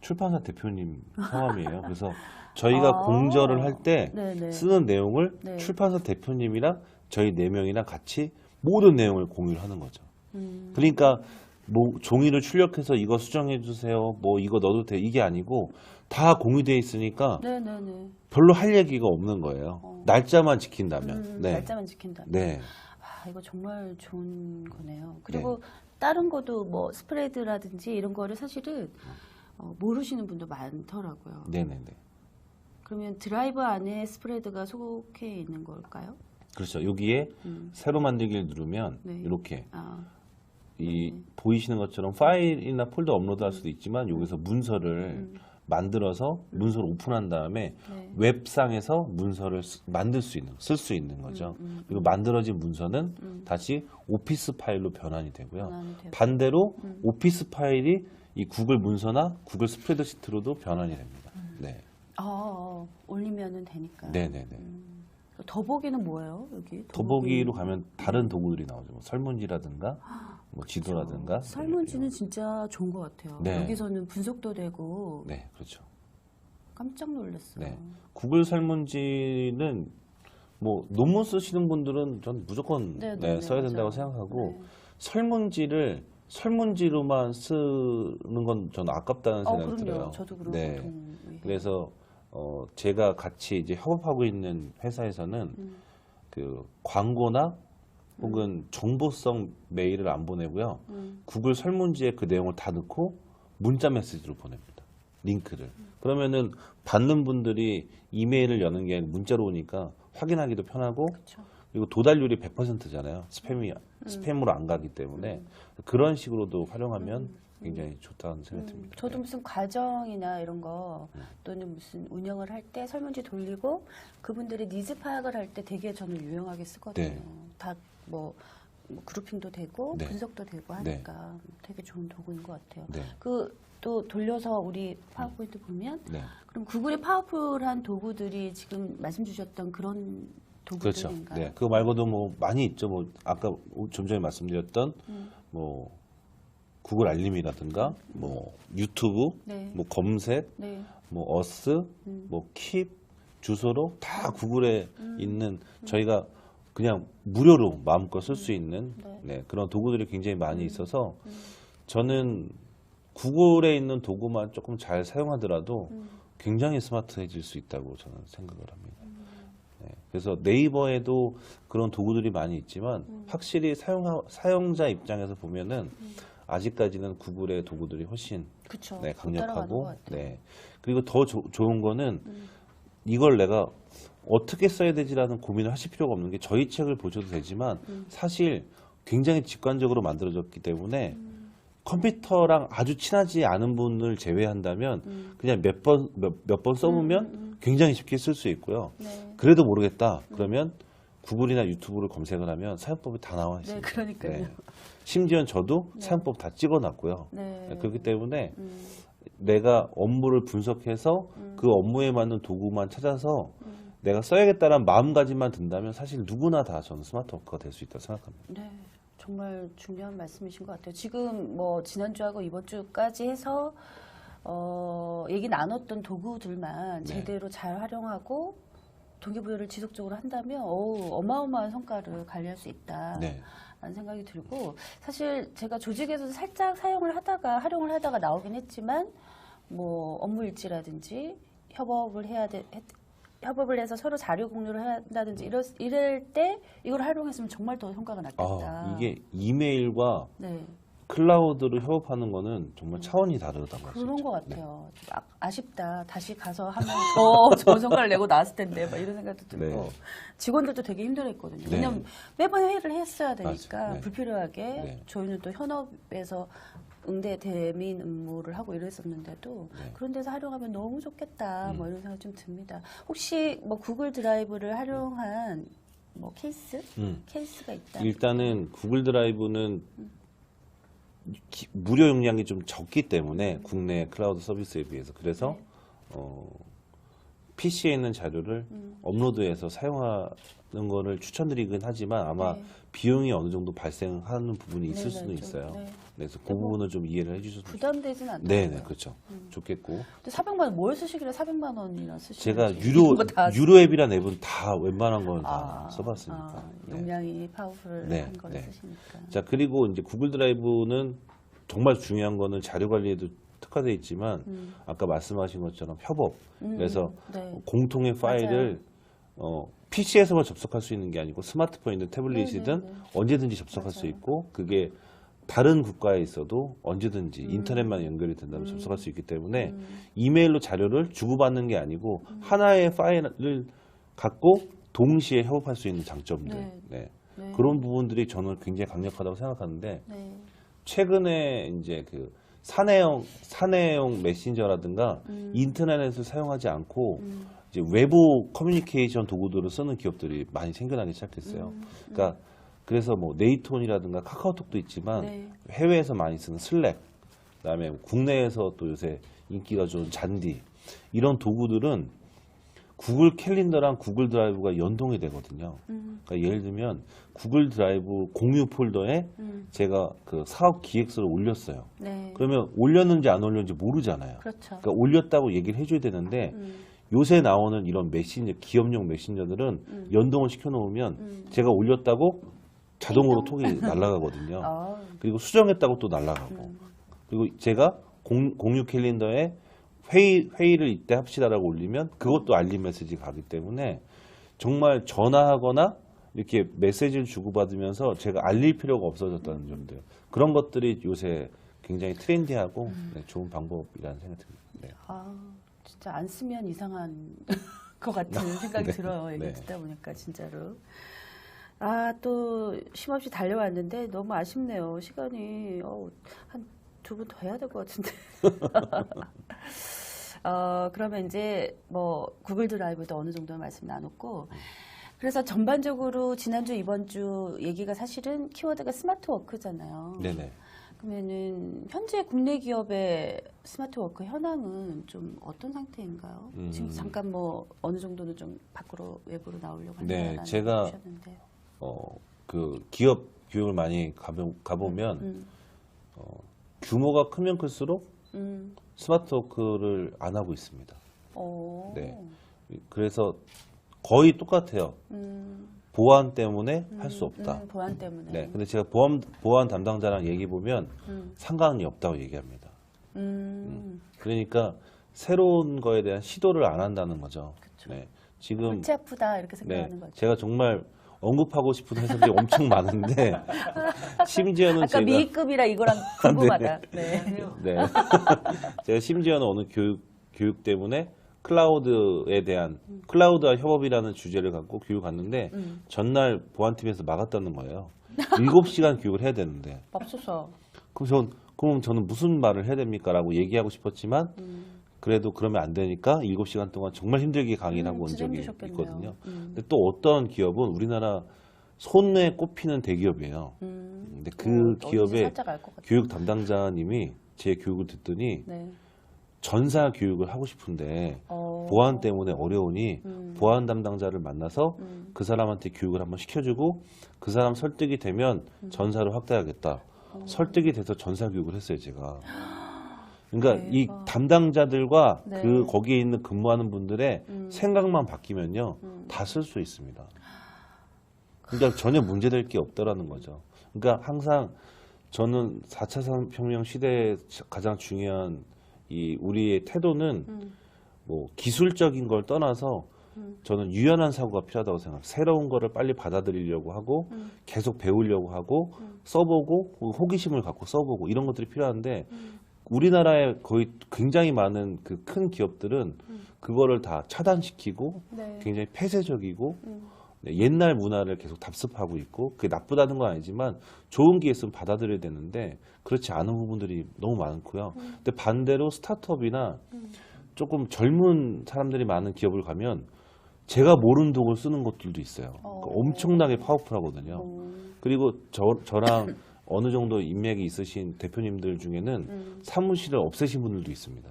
출판사 대표님 성함이에요. 그래서 저희가 공저를 할 때 네네. 쓰는 내용을 네. 출판사 대표님이랑 저희 4명이랑 같이 모든 내용을 공유를 하는 거죠. 그러니까 뭐 종이를 출력해서 이거 수정해 주세요. 뭐 이거 넣어도 돼. 이게 아니고 다 공유돼 있으니까 네네네. 별로 할 얘기가 없는 거예요. 날짜만 지킨다면. 네. 날짜만 지킨다면. 네. 이거 정말 좋은 거네요. 그리고 다른 것도 뭐 스프레드라든지 이런 거를 사실은 모르시는 분도 많더라고요. 네네네. 그러면 드라이브 안에 스프레드가 속해 있는 걸까요? 그렇죠. 여기에 새로 만들기를 누르면 네. 이렇게 아, 보이시는 것처럼 파일이나 폴더 업로드할 수도 있지만 여기서 문서를 만들어서 문서를 오픈한 다음에 네. 웹상에서 문서를 만들 수 있는, 쓸 수 있는 거죠. 그리고 만들어진 문서는 다시 오피스 파일로 변환이 되고요. 변환이 되고. 반대로 오피스 파일이 이 구글 문서나 구글 스프레드시트로도 변환이 됩니다. 네. 올리면은 되니까. 네네네. 더보기는 뭐예요, 여기? 더보기로 가면 다른 도구들이 나오죠. 뭐 설문지라든가, 뭐 지도라든가. 설문지는 진짜 좋은 것 같아요. 네. 여기서는 분석도 되고 네, 그렇죠. 깜짝 놀랐어요. 네. 구글 설문지는 뭐 논문 쓰시는 분들은 전 무조건 네, 써야 된다고 맞아요. 생각하고 네. 설문지를 설문지로만 쓰는 건 저는 아깝다는 생각이 그럼요. 들어요. 저도 그런 네. 거 동의해요. 그래서 제가 같이 이제 협업하고 있는 회사에서는 그 광고나 혹은 정보성 메일을 안 보내고요. 구글 설문지에 그 내용을 다 넣고 문자 메시지로 보냅니다. 링크를. 그러면은 받는 분들이 이메일을 여는 게 아니라 문자로 오니까 확인하기도 편하고 그렇죠. 그리고 도달률이 100%잖아요. 스팸으로 안 가기 때문에 그런 식으로도 활용하면 굉장히 좋다는 생각이 듭니다. 저도 네. 무슨 과정이나 이런 거 또는 무슨 운영을 할 때 설문지 돌리고 그분들의 니즈 파악을 할 때 되게 저는 유용하게 쓰거든요. 네. 다 뭐 그룹핑도 되고 네. 분석도 되고 하니까 되게 좋은 도구인 것 같아요. 네. 또 돌려서 우리 파워포인트 보면 네. 그럼 구글의 파워풀한 도구들이 지금 말씀 주셨던 그런 그렇죠. 도구들인가요? 네. 그거 말고도 뭐 많이 있죠. 뭐 아까 좀 전에 말씀드렸던 뭐 구글 알림이라든가 뭐 유튜브, 네. 뭐 검색, 네. 뭐 어스, 뭐 킵, 주소록 다 구글에 있는 저희가 그냥 무료로 마음껏 쓸 수 있는 네, 그런 도구들이 굉장히 많이 있어서 저는 구글에 있는 도구만 조금 잘 사용하더라도 굉장히 스마트해질 수 있다고 저는 생각을 합니다. 네, 그래서 네이버에도 그런 도구들이 많이 있지만 확실히 사용자 입장에서 보면은 아직까지는 구글의 도구들이 훨씬 그쵸. 네, 못 따라가는 것 강력하고 같아요. 네. 그리고 더 좋은 거는 이걸 내가 어떻게 써야 되지라는 고민을 하실 필요가 없는 게 저희 책을 보셔도 되지만 사실 굉장히 직관적으로 만들어졌기 때문에 컴퓨터랑 아주 친하지 않은 분을 제외한다면 그냥 몇 번 써보면 굉장히 쉽게 쓸 수 있고요. 네. 그래도 모르겠다. 그러면 구글이나 유튜브를 검색을 하면 사용법이 다 나와 있습니다. 네, 그러니까요. 심지어 저도 사용법 다 찍어놨고요. 네. 그렇기 때문에 내가 업무를 분석해서 그 업무에 맞는 도구만 찾아서 내가 써야겠다는 마음가짐만 든다면 사실 누구나 다 저는 스마트 워커가 될 수 있다고 생각합니다. 네, 정말 중요한 말씀이신 것 같아요. 지금 뭐 지난주하고 이번 주까지 해서 얘기 나눴던 도구들만 네. 제대로 잘 활용하고 동기부여를 지속적으로 한다면 어마어마한 성과를 관리할 수 있다. 네. 라는 생각이 들고 사실 제가 조직에서 살짝 활용을 하다가 나오긴 했지만 뭐 업무 일지라든지 협업을 해서 서로 자료 공유를 한다든지 이럴 때 이걸 활용했으면 정말 더 효과가 낫겠다. 이게 이메일과 네. 클라우드로 협업하는 거는 정말 차원이 다르다고 할 수 그런 있죠. 것 같아요. 좀 아쉽다. 다시 가서 하면 더 좋은 성과를 내고 나왔을 텐데, 막 이런 생각도 들고. 네. 직원들도 되게 힘들어했거든요. 네. 왜냐면 매번 회의를 했어야 되니까 맞아요. 네. 불필요하게 네. 저희는 또 현업에서 응대 대민 업무를 하고 이랬었는데도 네. 그런 데서 활용하면 너무 좋겠다. 뭐 이런 생각 좀 듭니다. 혹시 뭐 구글 드라이브를 활용한 뭐 케이스가 있다. 일단은 구글 드라이브는 무료 용량이 좀 적기 때문에 국내 클라우드 서비스에 비해서 그래서 PC에 있는 자료를 업로드해서 사용하는 거를 추천드리긴 하지만 아마 네. 비용이 어느 정도 발생하는 부분이 있을 네, 수는 좀, 있어요. 네. 그래서 그 부분은 좀 이해를 해주셨으면 부담되진 않다. 네네 그렇죠. 좋겠고 근데 400만 원 뭘 쓰시길래 400만 원이나 쓰시는지 제가 이런 거다 유료 앱이란 앱은 다 웬만한 건 다 써봤으니까. 네. 용량이 파워풀한 네, 거를 네. 쓰시니까. 자 그리고 이제 구글 드라이브는 정말 중요한 거는 자료 관리에도 특화되어 있지만 아까 말씀하신 것처럼 협업 그래서 네. 공통의 파일을 PC에서만 접속할 수 있는 게 아니고 스마트폰이든 태블릿이든 네, 네. 언제든지 접속할 수 있고 그게 다른 국가에 있어도 언제든지 인터넷만 연결이 된다면 접속할 수 있기 때문에 이메일로 자료를 주고받는 게 아니고 하나의 파일을 갖고 동시에 협업할 수 있는 장점들 네. 네. 네. 그런 부분들이 저는 굉장히 강력하다고 생각하는데 네. 최근에 이제 그 사내용 메신저라든가 인터넷을 사용하지 않고 이제 외부 커뮤니케이션 도구들을 쓰는 기업들이 많이 생겨나기 시작했어요. 그러니까 그래서 뭐 네이톤이라든가 카카오톡도 있지만 네. 해외에서 많이 쓰는 슬랙, 그다음에 국내에서 또 요새 인기가 좋은 잔디 이런 도구들은 구글 캘린더랑 구글 드라이브가 연동이 되거든요. 그러니까 예를 들면 구글 드라이브 공유 폴더에 제가 그 사업 기획서를 올렸어요. 네. 그러면 올렸는지 안 올렸는지 모르잖아요. 그렇죠. 그러니까 올렸다고 얘기를 해줘야 되는데 요새 나오는 이런 메신저, 기업용 메신저들은 연동을 시켜놓으면 제가 올렸다고 자동으로 톡이 날아가거든요. 아, 그리고 수정했다고 또 날아가고. 그리고 제가 공유 캘린더에 회의를 이때 합시다라고 올리면 그것도 알림 메시지가 가기 때문에 정말 전화하거나 이렇게 메시지를 주고받으면서 제가 알릴 필요가 없어졌다는 점들. 그런 것들이 요새 굉장히 트렌디하고 네, 좋은 방법이라는 생각이 듭니다. 네. 진짜 안 쓰면 이상한 것 같은 생각이 네. 들어요. 얘기 네. 듣다 보니까 진짜로. 또 쉼없이 달려왔는데 너무 아쉽네요. 시간이 한 2분 더 해야 될 것 같은데. 그러면 이제 뭐 구글 드라이브도 어느 정도 말씀 나눴고, 그래서 전반적으로 지난주 이번 주 얘기가 사실은 키워드가 스마트 워크잖아요. 네네. 그러면은 현재 국내 기업의 스마트 워크 현황은 좀 어떤 상태인가요? 지금 잠깐 뭐 어느 정도는 좀 밖으로 외부로 나오려고 한다라는 제가 하셨는데. 그 기업 교육을 많이 가보면 규모가 크면 클수록 스마트 워크를 안 하고 있습니다. 네. 그래서 거의 똑같아요. 보안 때문에 할 수 없다. 보안 때문에. 네. 근데 제가 보안 담당자랑 얘기 보면 상관이 없다고 얘기합니다. 그러니까 새로운 거에 대한 시도를 안 한다는 거죠. 그쵸. 네. 지금 골치 아프다 이렇게 생각하는 거죠. 제가 정말 언급하고 싶은 회사들이 엄청 많은데 심지어는 아까 제가 미급이라 이거랑 궁금하다. 네. 네. 제가 심지어는 어느 교육 때문에 클라우드에 대한 클라우드와 협업이라는 주제를 갖고 교육 갔는데 전날 보안팀에서 막았다는 거예요. 7시간 교육을 해야 되는데. 맙소사. 그럼 저는 무슨 말을 해야 됩니까? 라고 얘기하고 싶었지만 그래도 그러면 안 되니까 7시간 동안 정말 힘들게 강의를 하고 온 적이 있거든요. 근데 또 어떤 기업은 우리나라 손에 꼽히는 대기업이에요. 근데 그 기업의 교육 담당자님이 제 교육을 듣더니 네. 전사 교육을 하고 싶은데 보안 때문에 어려우니 보안 담당자를 만나서 그 사람한테 교육을 한번 시켜주고 그 사람 설득이 되면 전사를 확대하겠다. 설득이 돼서 전사 교육을 했어요, 제가. 그러니까 이 담당자들과 네. 거기에 있는 근무하는 분들의 생각만 바뀌면요, 다 쓸 수 있습니다. 그러니까 전혀 문제될 게 없다라는 거죠. 그러니까 항상 저는 4차 산업혁명 시대에 가장 중요한 우리의 태도는 뭐 기술적인 걸 떠나서 저는 유연한 사고가 필요하다고 생각해요. 새로운 거를 빨리 받아들이려고 하고 계속 배우려고 하고 써보고 호기심을 갖고 써보고 이런 것들이 필요한데 우리나라에 거의 굉장히 많은 그 큰 기업들은 그거를 다 차단시키고 네. 굉장히 폐쇄적이고 옛날 문화를 계속 답습하고 있고 그게 나쁘다는 건 아니지만 좋은 게 있으면 받아들여야 되는데 그렇지 않은 부분들이 너무 많고요. 근데 반대로 스타트업이나 조금 젊은 사람들이 많은 기업을 가면 제가 모르는 도구를 쓰는 것들도 있어요. 그러니까 엄청나게 파워풀하거든요. 그리고 저랑 어느 정도 인맥이 있으신 대표님들 중에는 사무실을 없애신 분들도 있습니다.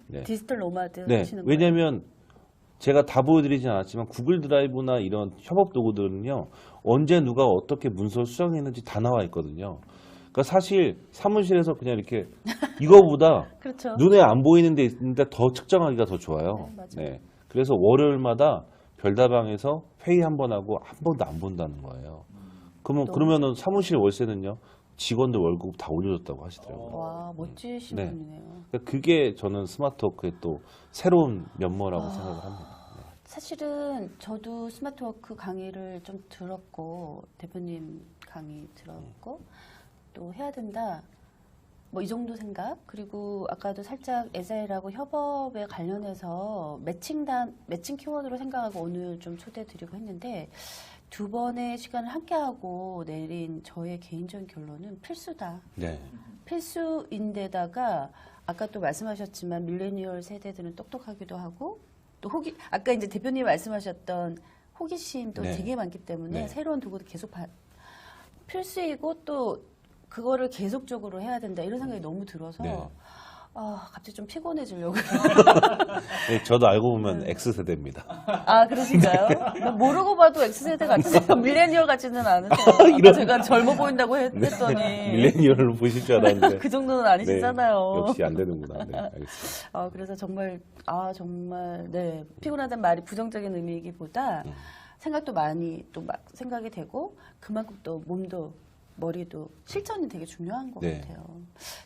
네. 디지털 노마드 네. 하시는 거예요? 왜냐하면 제가 다 보여드리진 않았지만 구글 드라이브나 이런 협업 도구들은요. 언제 누가 어떻게 문서를 수정했는지 다 나와 있거든요. 그러니까 사실 사무실에서 그냥 이렇게 이거보다 그렇죠. 눈에 안 보이는 데 있는데 더 측정하기가 더 좋아요. 네, 맞아요. 네. 그래서 월요일마다 별다방에서 회의 한 번 하고 한 번도 안 본다는 거예요. 그러면은 사무실 월세는요. 직원들 월급 다 올려줬다고 하시더라고요. 와, 멋지신 네. 분이네요. 그러니까 그게 저는 스마트워크의 또 새로운 면모라고 생각을 합니다. 네. 사실은 저도 스마트워크 강의를 좀 들었고 대표님 강의 들었고 또 해야 된다. 뭐 이 정도 생각. 그리고 아까도 살짝 에자일하고 협업에 관련해서 매칭 키워드로 생각하고 오늘 좀 초대 드리고 했는데 2번의 시간을 함께하고 내린 저의 개인적인 결론은 필수다. 네. 필수인데다가 아까 또 말씀하셨지만 밀레니얼 세대들은 똑똑하기도 하고 또 아까 이제 대표님 말씀하셨던 호기심도 네. 되게 많기 때문에 네. 새로운 도구도 계속 필수이고 또 그거를 계속적으로 해야 된다 이런 생각이 너무 들어서 네. 갑자기 좀 피곤해지려고. 네, 저도 알고 보면 X세대입니다. 아, 그러신가요? 뭐 모르고 봐도 X세대 같으세요. 밀레니얼 같지는 않으세요. 제가 젊어 보인다고 했더니. 밀레니얼로 보실 줄 알았는데. 그 정도는 아니시잖아요. 네, 역시 안 되는구나. 네, 알겠습니다. 그래서 정말, 네. 피곤하다는 말이 부정적인 의미이기보다 생각도 많이 또 막 생각이 되고 그만큼 또 몸도 머리도 실천이 되게 중요한 것 네. 같아요.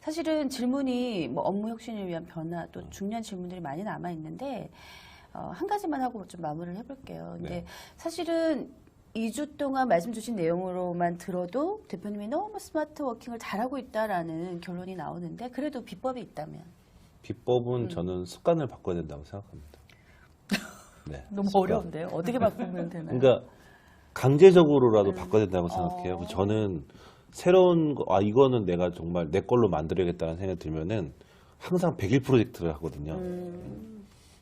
사실은 질문이 뭐 업무 혁신을 위한 변화 또 중요한 질문들이 많이 남아 있는데 한 가지만 하고 좀 마무리를 해볼게요. 근데 네. 사실은 2주 동안 말씀 주신 내용으로만 들어도 대표님이 너무 스마트 워킹을 잘하고 있다라는 결론이 나오는데 그래도 비법이 있다면? 비법은 저는 습관을 바꿔야 된다고 생각합니다. 네, 너무 습관. 어려운데요. 어떻게 바꾸면 되나요? 그러니까 강제적으로라도 바꿔야 된다고 생각해요. 저는 새로운 거, 이거는 내가 정말 내 걸로 만들어야겠다는 생각이 들면은 항상 100일 프로젝트를 하거든요.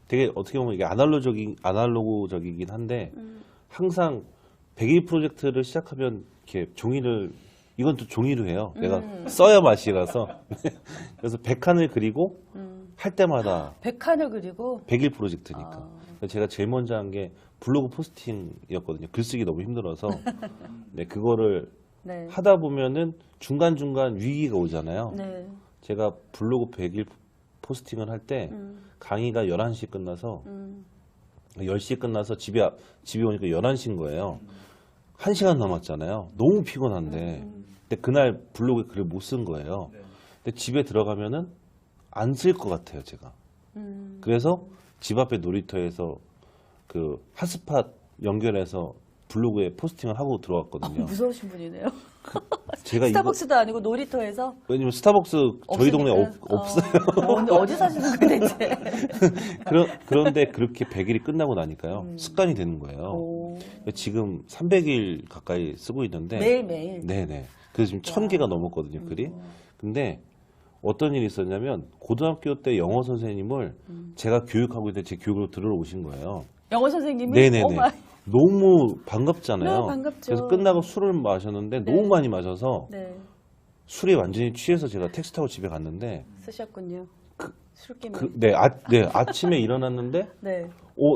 되게 어떻게 보면 이게 아날로그적이긴 한데 항상 100일 프로젝트를 시작하면 이렇게 종이를 이건 또 종이로 해요. 내가 써야 맛이라서 그래서 100칸을 그리고 할 때마다 100칸을 그리고 100일 프로젝트니까. 그래서 제가 제일 먼저 한 게 블로그 포스팅이었거든요. 글쓰기 너무 힘들어서 네, 그거를 네. 하다 보면은 중간중간 위기가 오잖아요. 네. 제가 블로그 100일 포스팅을 할 때 강의가 11시에 끝나서 10시에 끝나서 집에 오니까 11시인 거예요. 1시간 남았잖아요. 너무 피곤한데. 근데 그날 블로그에 글을 못 쓴 거예요. 근데 집에 들어가면은 안 쓸 것 같아요, 제가. 그래서 집 앞에 놀이터에서 그 핫스팟 연결해서 블로그에 포스팅을 하고 들어왔거든요. 무서우신 분이네요. 제가 스타벅스도 아니고 놀이터에서 왜냐면 스타벅스 저희 동네에 없으니까? 없어요. 근데 어디 사시는 거예요, 대체? 그런데 그렇게 100일이 끝나고 나니까요. 습관이 되는 거예요. 오. 지금 300일 가까이 쓰고 있는데 매일매일. 네네. 그래서 지금 1000개가 넘었거든요, 글이. 근데 어떤 일이 있었냐면 고등학교 때 영어 선생님을 제가 교육하고 있는데 제 교육으로 들어오신 거예요. 영어 선생님이? 네네네. 오마이. 너무 반갑잖아요. 네, 반갑죠. 그래서 끝나고 술을 마셨는데 너무 많이 마셔서 네, 술에 완전히 취해서 제가 택시 타고 집에 갔는데 쓰셨군요. 술김에. 아침에 일어났는데 네.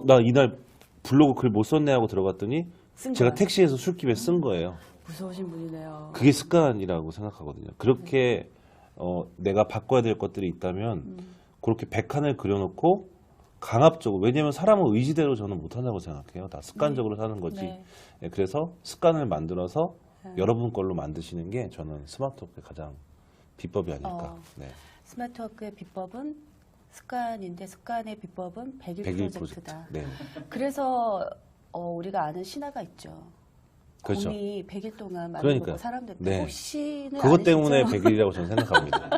나 이날 블로그 글 못 썼네 하고 들어갔더니 쓴 제가 거야. 택시에서 술김에 쓴 거예요. 무서우신 분이네요. 그게 습관이라고 생각하거든요. 그렇게 내가 바꿔야 될 것들이 있다면 그렇게 100칸을 그려놓고 강압적으로, 왜냐하면 사람은 의지대로 저는 못한다고 생각해요. 다 습관적으로 사는 거지. 네. 예, 그래서 습관을 만들어서 여러분 걸로 만드시는 게 저는 스마트워크의 가장 비법이 아닐까. 네. 스마트워크의 비법은 습관인데 습관의 비법은 100일 100일 프로젝트다. 프로젝트. 네. 그래서 우리가 아는 신화가 있죠. 그렇죠. 곰이 100일 동안 많은 그러니까요. 먹고 사람 됐다. 네. 혹시는 그것 때문에 아니시죠? 100일이라고 저는 생각합니다.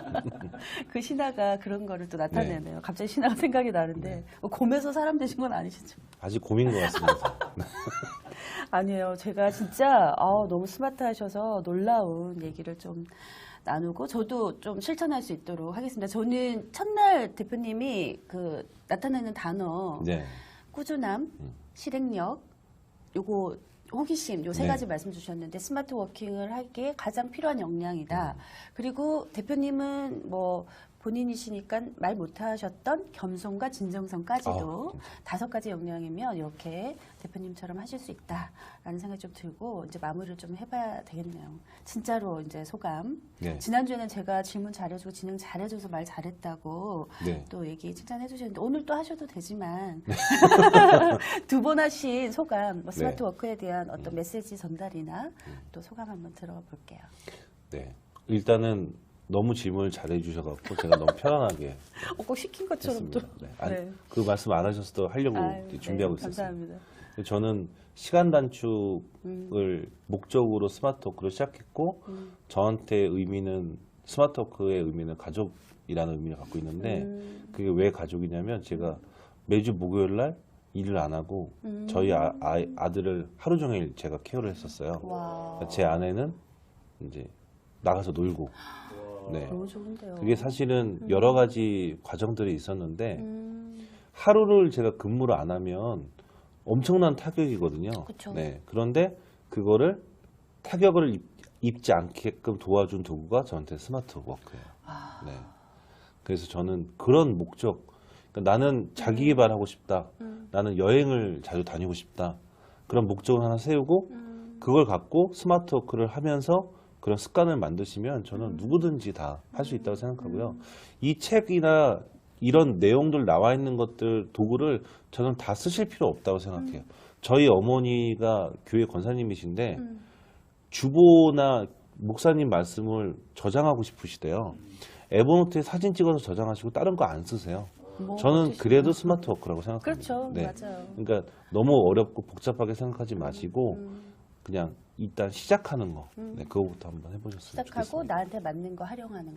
그 신화가 그런 거를 또 나타내네요. 갑자기 신화가 생각이 나는데 곰에서 사람 되신 건 아니시죠? 아직 고민인 것 같습니다. 아니에요. 제가 진짜 너무 스마트하셔서 놀라운 얘기를 좀 나누고 저도 좀 실천할 수 있도록 하겠습니다. 저는 첫날 대표님이 그 나타내는 단어 네. 꾸준함, 실행력, 요거 호기심 요 세 네. 가지 말씀 주셨는데 스마트 워킹을 하기에 가장 필요한 역량이다. 그리고 대표님은 뭐 본인이시니까 말 못하셨던 겸손과 진정성까지도 5가지 역량이면 이렇게 대표님처럼 하실 수 있다라는 생각이 좀 들고 이제 마무리를 좀 해봐야 되겠네요. 진짜로 이제 소감. 네. 지난주에는 제가 질문 잘해주고 진행 잘해줘서 말 잘했다고 네. 또 얘기 칭찬해 주셨는데 오늘 또 하셔도 되지만 두 번 하신 소감, 뭐 스마트 워크에 대한 어떤 메시지 전달이나 또 소감 한번 들어볼게요. 네. 일단은 너무 질문을 잘해 주셔갖고 제가 너무 편안하게 꼭 시킨 것처럼 또. 했습니다. 네. 아니, 네. 그 말씀 안 하셔서도 하려고 아유, 준비하고 네, 있었어요. 감사합니다. 저는 시간 단축을 목적으로 스마트워크로 시작했고 저한테 의미는 스마트워크의 의미는 가족이라는 의미를 갖고 있는데 그게 왜 가족이냐면 제가 매주 목요일 날 일을 안 하고 저희 아들을 하루 종일 제가 케어를 했었어요. 와, 제 아내는 이제 나가서 놀고. 네. 너무 좋은데요. 그게 사실은 여러 가지 과정들이 있었는데 하루를 제가 근무를 안 하면 엄청난 타격이거든요. 그쵸. 네. 그런데 그거를 타격을 입지 않게끔 도와준 도구가 저한테 스마트워크예요. 네. 그래서 저는 그런 목적, 그러니까 나는 자기 개발하고 싶다. 나는 여행을 자주 다니고 싶다. 그런 목적을 하나 세우고 그걸 갖고 스마트워크를 하면서 그런 습관을 만드시면 저는 누구든지 다 할 수 있다고 생각하고요. 이 책이나 이런 내용들 나와 있는 것들 도구를 저는 다 쓰실 필요 없다고 생각해요. 저희 어머니가 교회 권사님이신데 주보나 목사님 말씀을 저장하고 싶으시대요. 에버노트에 사진 찍어서 저장하시고 다른 거 안 쓰세요. 저는 그래도 스마트워크라고 생각합니다. 그렇죠. 네. 맞아요. 그러니까 너무 어렵고 복잡하게 생각하지 마시고 그냥 일단 시작하는 거, 네, 그거부터 한번 해보셨으면 시작하고 좋겠습니다. 나한테 맞는 거 활용하는 거.